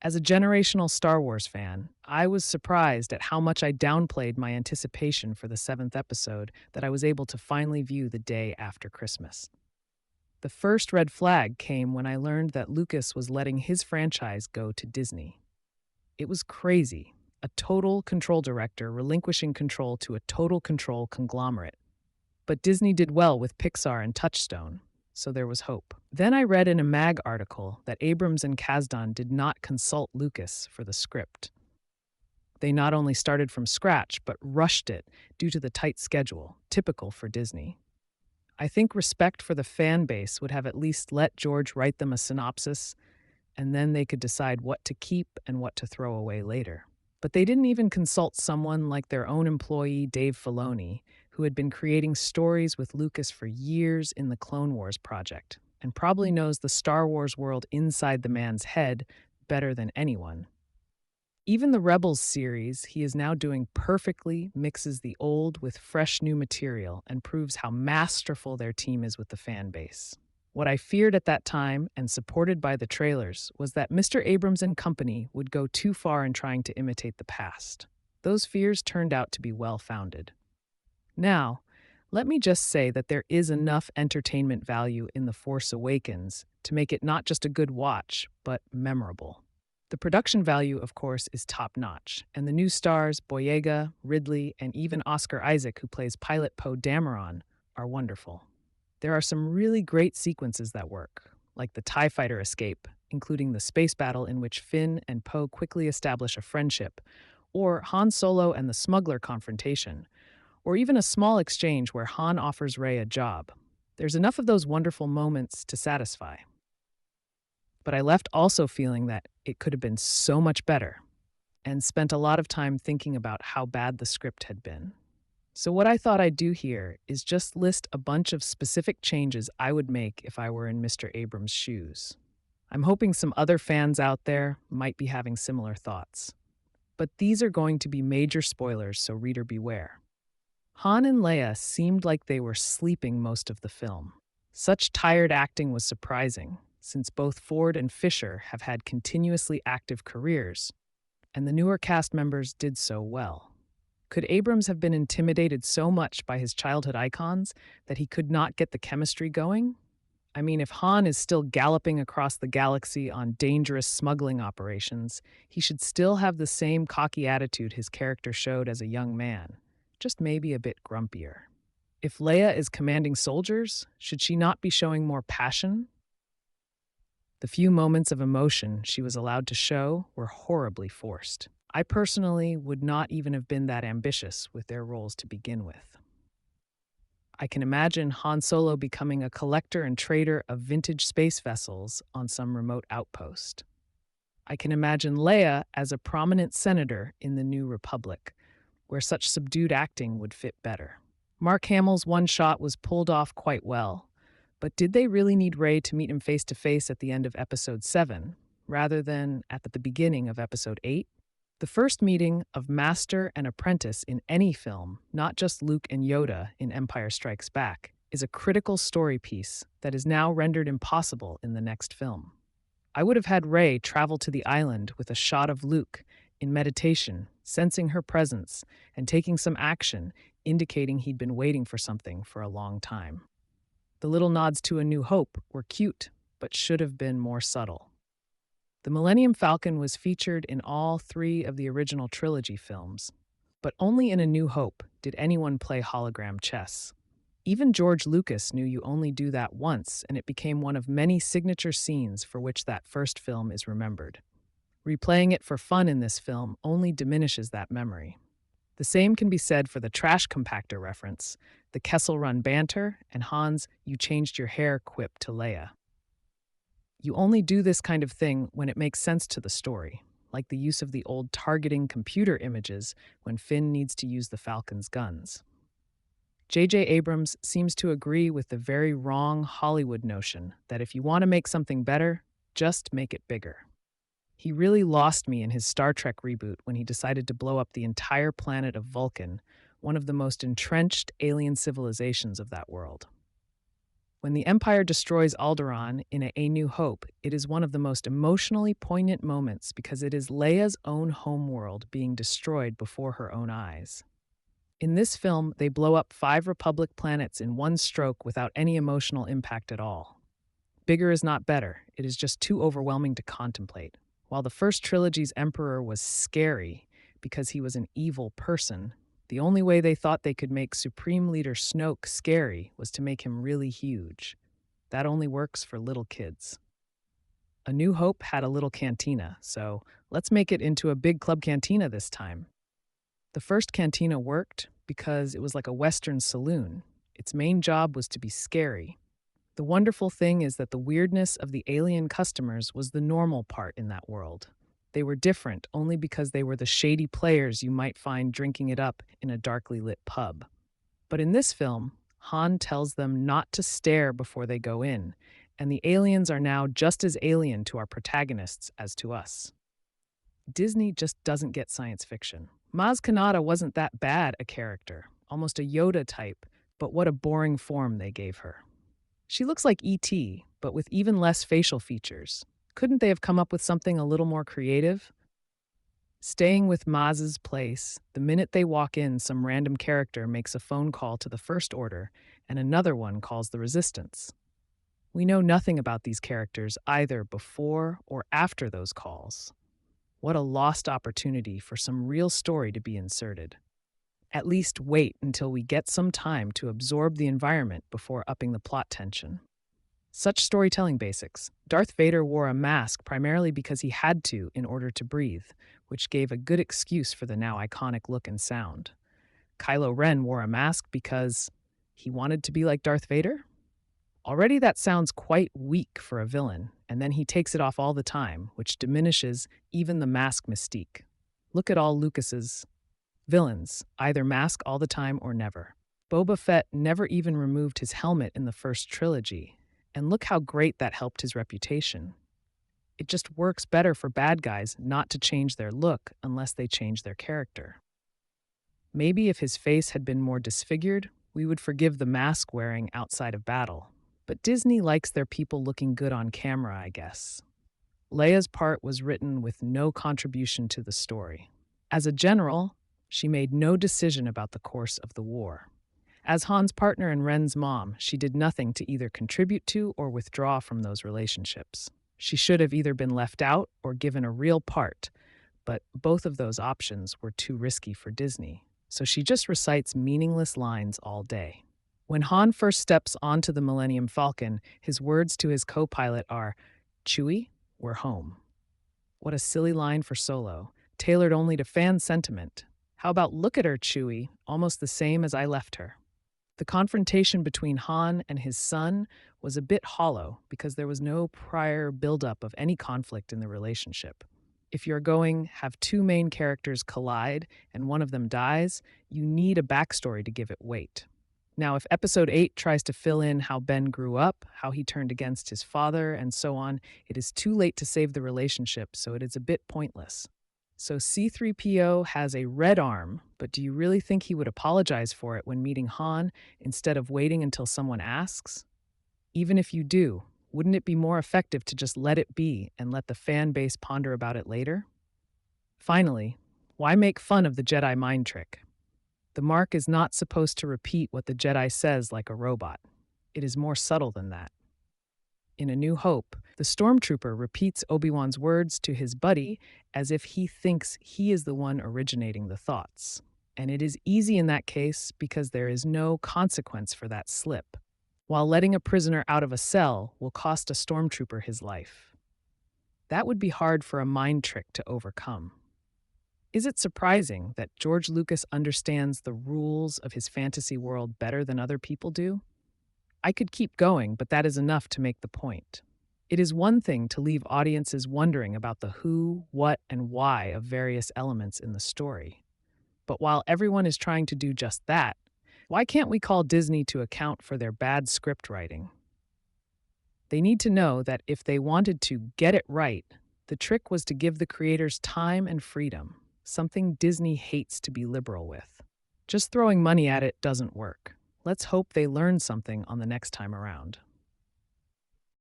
As a generational Star Wars fan, I was surprised at how much I downplayed my anticipation for the seventh episode that I was able to finally view the day after Christmas. The first red flag came when I learned that Lucas was letting his franchise go to Disney. It was crazy. A total control director relinquishing control to a total control conglomerate. But Disney did well with Pixar and Touchstone, so there was hope. Then I read in a mag article that Abrams and Kasdan did not consult Lucas for the script. They not only started from scratch, but rushed it due to the tight schedule, typical for Disney. I think respect for the fan base would have at least let George write them a synopsis, and then they could decide what to keep and what to throw away later. But they didn't even consult someone like their own employee, Dave Filoni, who had been creating stories with Lucas for years in the Clone Wars project, and probably knows the Star Wars world inside the man's head better than anyone. Even the Rebels series he is now doing perfectly mixes the old with fresh new material and proves how masterful their team is with the fan base. What I feared at that time, and supported by the trailers, was that Mr. Abrams and company would go too far in trying to imitate the past. Those fears turned out to be well-founded. Now, let me just say that there is enough entertainment value in The Force Awakens to make it not just a good watch, but memorable. The production value, of course, is top-notch, and the new stars, Boyega, Ridley, and even Oscar Isaac, who plays pilot Poe Dameron, are wonderful. There are some really great sequences that work, like the TIE fighter escape, including the space battle in which Finn and Poe quickly establish a friendship, or Han Solo and the smuggler confrontation, or even a small exchange where Han offers Rey a job. There's enough of those wonderful moments to satisfy. But I left also feeling that it could have been so much better, and spent a lot of time thinking about how bad the script had been. So what I thought I'd do here is just list a bunch of specific changes I would make if I were in Mr. Abrams' shoes. I'm hoping some other fans out there might be having similar thoughts. But these are going to be major spoilers, so reader beware. Han and Leia seemed like they were sleeping most of the film. Such tired acting was surprising, since both Ford and Fisher have had continuously active careers, and the newer cast members did so well. Could Abrams have been intimidated so much by his childhood icons that he could not get the chemistry going? I mean, if Han is still galloping across the galaxy on dangerous smuggling operations, he should still have the same cocky attitude his character showed as a young man, just maybe a bit grumpier. If Leia is commanding soldiers, should she not be showing more passion? The few moments of emotion she was allowed to show were horribly forced. I personally would not even have been that ambitious with their roles to begin with. I can imagine Han Solo becoming a collector and trader of vintage space vessels on some remote outpost. I can imagine Leia as a prominent senator in the New Republic, where such subdued acting would fit better. Mark Hamill's one shot was pulled off quite well, but did they really need Rey to meet him face to face at the end of Episode 7, rather than at the beginning of Episode 8? The first meeting of master and apprentice in any film, not just Luke and Yoda in Empire Strikes Back, is a critical story piece that is now rendered impossible in the next film. I would have had Rey travel to the island with a shot of Luke in meditation, sensing her presence, and taking some action, indicating he'd been waiting for something for a long time. The little nods to A New Hope were cute, but should have been more subtle. The Millennium Falcon was featured in all 3 of the original trilogy films, but only in A New Hope did anyone play hologram chess. Even George Lucas knew you only do that once, and it became one of many signature scenes for which that first film is remembered. Replaying it for fun in this film only diminishes that memory. The same can be said for the trash compactor reference, the Kessel Run banter, and Han's "you changed your hair" quip to Leia. You only do this kind of thing when it makes sense to the story, like the use of the old targeting computer images when Finn needs to use the Falcon's guns. J.J. Abrams seems to agree with the very wrong Hollywood notion that if you want to make something better, just make it bigger. He really lost me in his Star Trek reboot when he decided to blow up the entire planet of Vulcan, one of the most entrenched alien civilizations of that world. When the Empire destroys Alderaan in A New Hope, it is one of the most emotionally poignant moments because it is Leia's own homeworld being destroyed before her own eyes. In this film, they blow up 5 Republic planets in one stroke without any emotional impact at all. Bigger is not better, it is just too overwhelming to contemplate. While the first trilogy's Emperor was scary because he was an evil person, the only way they thought they could make Supreme Leader Snoke scary was to make him really huge. That only works for little kids. A New Hope had a little cantina, so let's make it into a big club cantina this time. The first cantina worked because it was like a Western saloon. Its main job was to be scary. The wonderful thing is that the weirdness of the alien customers was the normal part in that world. They were different only because they were the shady players you might find drinking it up in a darkly lit pub. But in this film, Han tells them not to stare before they go in, and the aliens are now just as alien to our protagonists as to us. Disney just doesn't get science fiction. Maz Kanata wasn't that bad a character, almost a Yoda type, but what a boring form they gave her. She looks like E.T., but with even less facial features. Couldn't they have come up with something a little more creative? Staying with Maz's place, the minute they walk in, some random character makes a phone call to the First Order, and another one calls the Resistance. We know nothing about these characters either before or after those calls. What a lost opportunity for some real story to be inserted. At least wait until we get some time to absorb the environment before upping the plot tension. Such storytelling basics. Darth Vader wore a mask primarily because he had to in order to breathe, which gave a good excuse for the now iconic look and sound. Kylo Ren wore a mask because he wanted to be like Darth Vader? Already that sounds quite weak for a villain, and then he takes it off all the time, which diminishes even the mask mystique. Look at all Lucas's villains, either mask all the time or never. Boba Fett never even removed his helmet in the first trilogy, and look how great that helped his reputation. It just works better for bad guys not to change their look unless they change their character. Maybe if his face had been more disfigured, we would forgive the mask wearing outside of battle. But Disney likes their people looking good on camera, I guess. Leia's part was written with no contribution to the story. As a general, she made no decision about the course of the war. As Han's partner and Ren's mom, she did nothing to either contribute to or withdraw from those relationships. She should have either been left out or given a real part, but both of those options were too risky for Disney, so she just recites meaningless lines all day. When Han first steps onto the Millennium Falcon, his words to his co-pilot are, "Chewie, we're home." What a silly line for Solo, tailored only to fan sentiment. How about "Look at her, Chewie, almost the same as I left her"? The confrontation between Han and his son was a bit hollow because there was no prior buildup of any conflict in the relationship. If you're going have 2 main characters collide and one of them dies, you need a backstory to give it weight. Now, if Episode 8 tries to fill in how Ben grew up, how he turned against his father, and so on, it is too late to save the relationship, so it is a bit pointless. So C-3PO has a red arm, but do you really think he would apologize for it when meeting Han instead of waiting until someone asks? Even if you do, wouldn't it be more effective to just let it be and let the fan base ponder about it later? Finally, why make fun of the Jedi mind trick? The mark is not supposed to repeat what the Jedi says like a robot. It is more subtle than that. In A New Hope, the stormtrooper repeats Obi-Wan's words to his buddy as if he thinks he is the one originating the thoughts. And it is easy in that case because there is no consequence for that slip, while letting a prisoner out of a cell will cost a stormtrooper his life. That would be hard for a mind trick to overcome. Is it surprising that George Lucas understands the rules of his fantasy world better than other people do? I could keep going, but that is enough to make the point. It is one thing to leave audiences wondering about the who, what, and why of various elements in the story. But while everyone is trying to do just that, why can't we call Disney to account for their bad script writing? They need to know that if they wanted to get it right, the trick was to give the creators time and freedom, something Disney hates to be liberal with. Just throwing money at it doesn't work. Let's hope they learn something on the next time around.